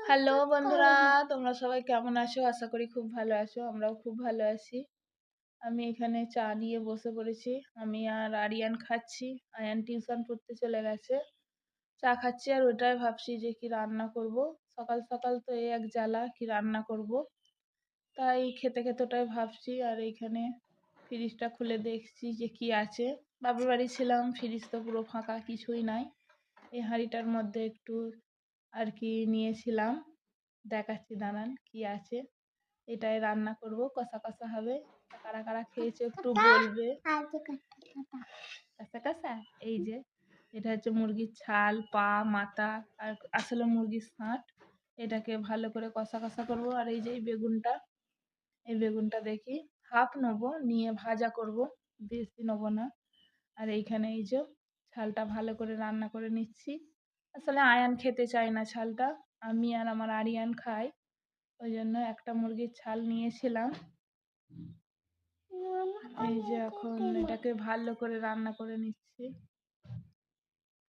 Hello বন্ধুরা, তোমরা সবাই কেমন আছো? আশা করি খুব ভালো আছো। আমরাও খুব ভালো আছি। আমি এখানে চা নিয়ে বসে পড়েছি। আমি আর আরিয়ান খাচ্ছি। আয়ান টিউশন পড়তে চলে গেছে। চা খাচ্ছি আর ওটাই ভাবছি যে কি রান্না করব। সকাল সকাল তো এই এক জ্বালা, কি রান্না করব। তাই খেতে খেতে ওটাই ভাবছি। আর এইখানে ফ্রিজটা খুলে দেখছি যে কি আছে। বাপের বাড়ি ছিলাম, ফ্রিজ তো পুরো ফাঁকা, কিছুই নাই। এই হাঁড়িটার মধ্যে একটু আর কি নিয়েছিলাম, দেখাচ্ছি দাঁড়ান কি আছে। এটাই রান্না করব, কষা কষা হবে। কারা কারা খেয়েছে একটু বলবে। কষা কষা, এই যে এটা হচ্ছে মুরগির ছাল, পা, মাথা আর আসলে মুরগির ছাঁট। এটাকে ভালো করে কষা কষা করব। আর এই যে এই বেগুনটা দেখি হাফ নেবো, নিয়ে ভাজা করব, বেশি নেবো না। আর এইখানে এই যে ছালটা ভালো করে রান্না করে নিচ্ছি। আসলে আয়ান খেতে চায় না ছালটা, আমি আর আমার আরিয়ান খাই। ওই জন্য একটা মুরগির ছাল নিয়েছিলাম। এই যে এখন এটাকে ভালো করে রান্না করে নিচ্ছি।